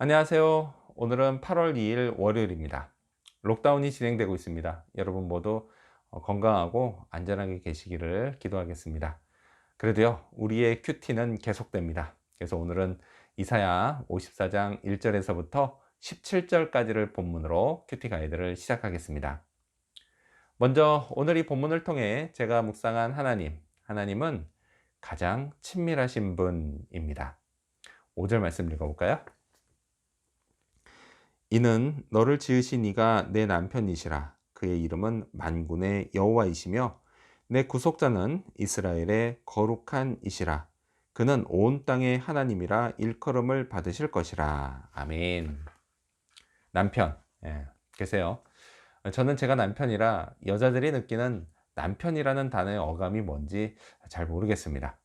안녕하세요. 오늘은 8월 2일 월요일입니다. 록다운이 진행되고 있습니다. 여러분 모두 건강하고 안전하게 계시기를 기도하겠습니다. 그래도요, 우리의 큐티는 계속됩니다. 그래서 오늘은 이사야 54장 1절에서부터 17절까지를 본문으로 큐티 가이드를 시작하겠습니다. 먼저 오늘 이 본문을 통해 제가 묵상한 하나님은 가장 친밀하신 분입니다. 5절 말씀 읽어볼까요? 이는 너를 지으신 이가 내 남편이시라. 그의 이름은 만군의 여호와이시며 내 구속자는 이스라엘의 거룩한 이시라. 그는 온 땅의 하나님이라 일컬음을 받으실 것이라. 아멘. 남편. 예, 계세요. 저는 제가 남편이라 여자들이 느끼는 남편이라는 단어의 어감이 뭔지 잘 모르겠습니다.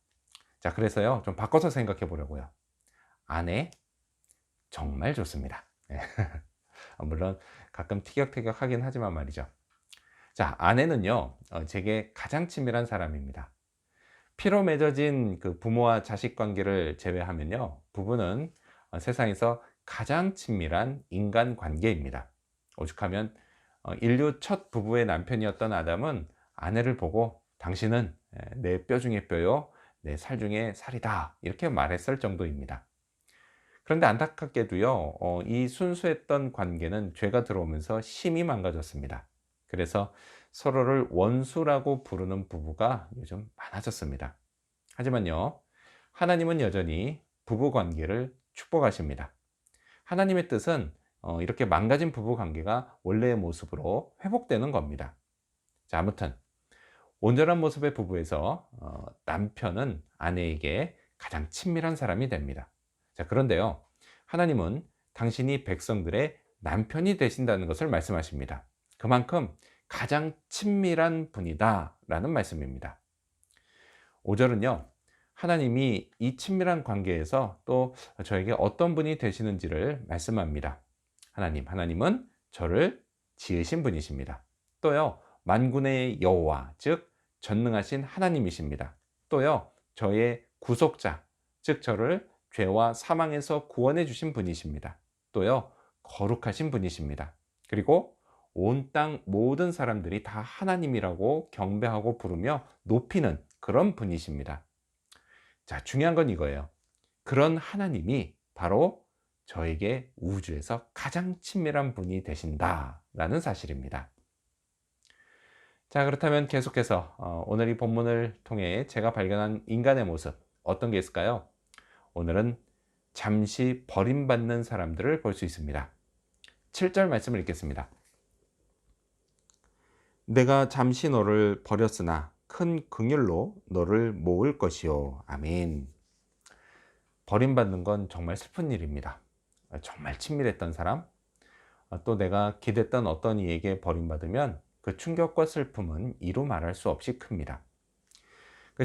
자, 그래서요, 좀 바꿔서 생각해 보려고요. 아내, 정말 좋습니다. 예. 물론 가끔 티격태격하긴 하지만 말이죠. 자, 아내는요, 제게 가장 친밀한 사람입니다. 피로 맺어진 그 부모와 자식 관계를 제외하면요, 부부는 세상에서 가장 친밀한 인간 관계입니다. 오죽하면 인류 첫 부부의 남편이었던 아담은 아내를 보고 당신은 내 뼈 중에 뼈요, 내 살 중에 살이다, 이렇게 말했을 정도입니다. 그런데 안타깝게도요, 이 순수했던 관계는 죄가 들어오면서 심히 망가졌습니다. 그래서 서로를 원수라고 부르는 부부가 요즘 많아졌습니다. 하지만요, 하나님은 여전히 부부 관계를 축복하십니다. 하나님의 뜻은 이렇게 망가진 부부 관계가 원래의 모습으로 회복되는 겁니다. 자, 아무튼 온전한 모습의 부부에서 남편은 아내에게 가장 친밀한 사람이 됩니다. 자, 그런데요, 하나님은 당신이 백성들의 남편이 되신다는 것을 말씀하십니다. 그만큼 가장 친밀한 분이다 라는 말씀입니다. 5절은요, 하나님이 이 친밀한 관계에서 또 저에게 어떤 분이 되시는지를 말씀합니다. 하나님은 저를 지으신 분이십니다. 또요, 만군의 여호와, 즉 전능하신 하나님이십니다. 또요, 저의 구속자, 즉 저를 죄와 사망에서 구원해 주신 분이십니다. 또요, 거룩하신 분이십니다. 그리고 온 땅 모든 사람들이 다 하나님이라고 경배하고 부르며 높이는 그런 분이십니다. 자, 중요한 건 이거예요. 그런 하나님이 바로 저에게 우주에서 가장 친밀한 분이 되신다라는 사실입니다. 자, 그렇다면 계속해서 오늘 이 본문을 통해 제가 발견한 인간의 모습, 어떤 게 있을까요? 오늘은 잠시 버림받는 사람들을 볼 수 있습니다. 7절 말씀을 읽겠습니다. 내가 잠시 너를 버렸으나 큰 긍휼로 너를 모을 것이요. 아멘. 버림받는 건 정말 슬픈 일입니다. 정말 친밀했던 사람, 또 내가 기댔던 어떤 이에게 버림받으면 그 충격과 슬픔은 이루 말할 수 없이 큽니다.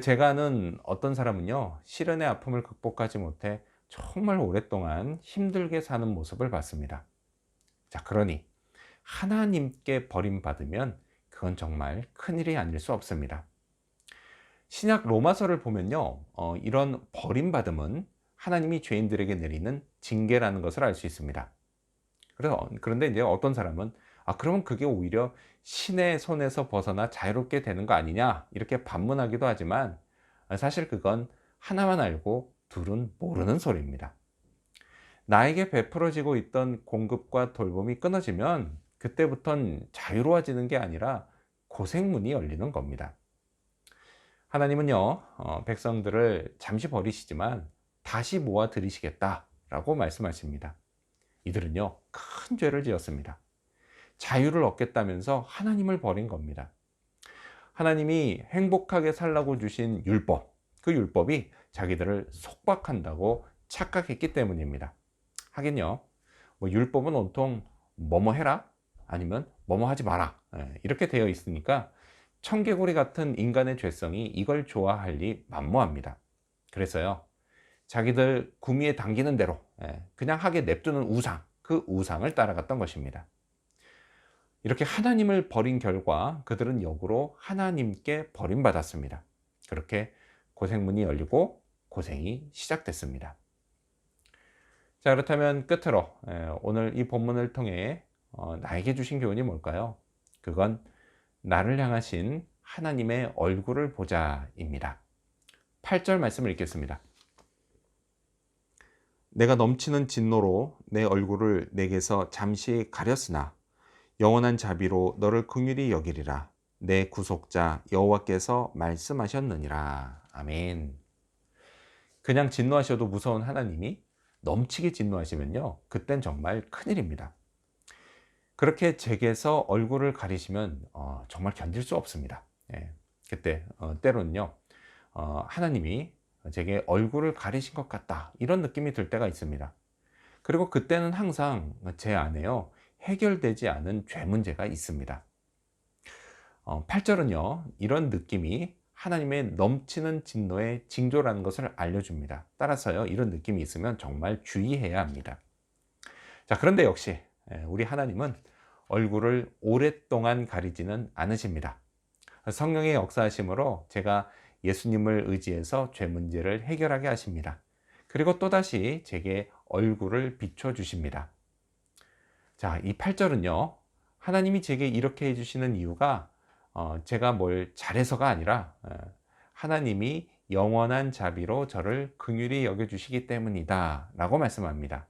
제가 아는 어떤 사람은요, 시련의 아픔을 극복하지 못해 정말 오랫동안 힘들게 사는 모습을 봤습니다. 자, 그러니 하나님께 버림받으면 그건 정말 큰일이 아닐 수 없습니다. 신약 로마서를 보면요, 이런 버림받음은 하나님이 죄인들에게 내리는 징계라는 것을 알 수 있습니다. 그런데 이제 어떤 사람은 그러면 그게 오히려 신의 손에서 벗어나 자유롭게 되는 거 아니냐 이렇게 반문하기도 하지만 사실 그건 하나만 알고 둘은 모르는 소리입니다. 나에게 베풀어지고 있던 공급과 돌봄이 끊어지면 그때부턴 자유로워지는 게 아니라 고생문이 열리는 겁니다. 하나님은요, 백성들을 잠시 버리시지만 다시 모아 들이시겠다라고 말씀하십니다. 이들은요, 큰 죄를 지었습니다. 자유를 얻겠다면서 하나님을 버린 겁니다. 하나님이 행복하게 살라고 주신 율법, 그 율법이 자기들을 속박한다고 착각했기 때문입니다. 하긴요, 뭐 율법은 온통 뭐뭐 해라 아니면 뭐뭐 하지 마라, 이렇게 되어 있으니까 청개구리 같은 인간의 죄성이 이걸 좋아할 리 만무합니다. 그래서요, 자기들 구미에 당기는 대로 그냥 하게 냅두는 우상, 그 우상을 따라갔던 것입니다. 이렇게 하나님을 버린 결과 그들은 역으로 하나님께 버림받았습니다. 그렇게 고생문이 열리고 고생이 시작됐습니다. 자, 그렇다면 끝으로 오늘 이 본문을 통해 나에게 주신 교훈이 뭘까요? 그건 나를 향하신 하나님의 얼굴을 보자입니다. 8절 말씀을 읽겠습니다. 내가 넘치는 진노로 내 얼굴을 내게서 잠시 가렸으나 영원한 자비로 너를 긍휼히 여기리라. 내 구속자 여호와께서 말씀하셨느니라. 아멘. 그냥 진노하셔도 무서운 하나님이 넘치게 진노하시면요, 그땐 정말 큰일입니다. 그렇게 제게서 얼굴을 가리시면 정말 견딜 수 없습니다. 예, 그때 때로는요, 하나님이 제게 얼굴을 가리신 것 같다, 이런 느낌이 들 때가 있습니다. 그리고 그때는 항상 제 안에요, 해결되지 않은 죄 문제가 있습니다. 8절은요, 이런 느낌이 하나님의 넘치는 진노의 징조라는 것을 알려줍니다. 따라서요, 이런 느낌이 있으면 정말 주의해야 합니다. 자, 그런데 역시 우리 하나님은 얼굴을 오랫동안 가리지는 않으십니다. 성령의 역사하심으로 제가 예수님을 의지해서 죄 문제를 해결하게 하십니다. 그리고 또다시 제게 얼굴을 비춰주십니다. 자, 이 8절은요, 하나님이 제게 이렇게 해주시는 이유가 제가 뭘 잘해서가 아니라 하나님이 영원한 자비로 저를 긍휼히 여겨주시기 때문이다 라고 말씀합니다.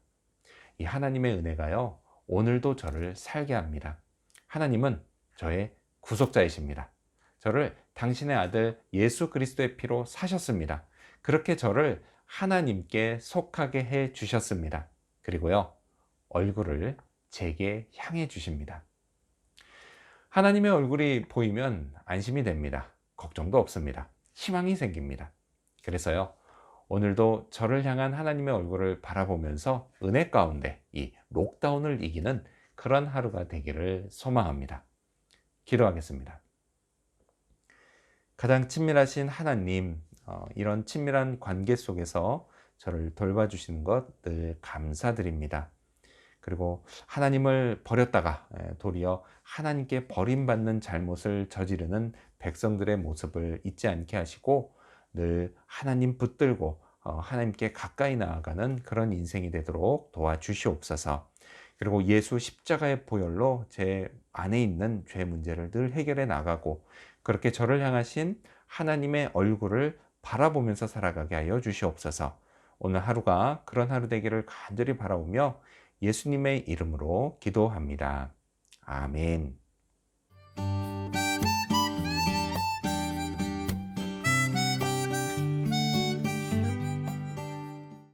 이 하나님의 은혜가요, 오늘도 저를 살게 합니다. 하나님은 저의 구속자이십니다. 저를 당신의 아들 예수 그리스도의 피로 사셨습니다. 그렇게 저를 하나님께 속하게 해 주셨습니다. 그리고요, 얼굴을 제게 향해 주십니다. 하나님의 얼굴이 보이면 안심이 됩니다. 걱정도 없습니다. 희망이 생깁니다. 그래서요, 오늘도 저를 향한 하나님의 얼굴을 바라보면서 은혜 가운데 이 록다운을 이기는 그런 하루가 되기를 소망합니다. 기도하겠습니다. 가장 친밀하신 하나님, 이런 친밀한 관계 속에서 저를 돌봐주시는 것 늘 감사드립니다. 그리고 하나님을 버렸다가 도리어 하나님께 버림받는 잘못을 저지르는 백성들의 모습을 잊지 않게 하시고 늘 하나님 붙들고 하나님께 가까이 나아가는 그런 인생이 되도록 도와주시옵소서. 그리고 예수 십자가의 보혈로 제 안에 있는 죄 문제를 늘 해결해 나가고 그렇게 저를 향하신 하나님의 얼굴을 바라보면서 살아가게 하여 주시옵소서. 오늘 하루가 그런 하루 되기를 간절히 바라오며 예수님의 이름으로 기도합니다. 아멘.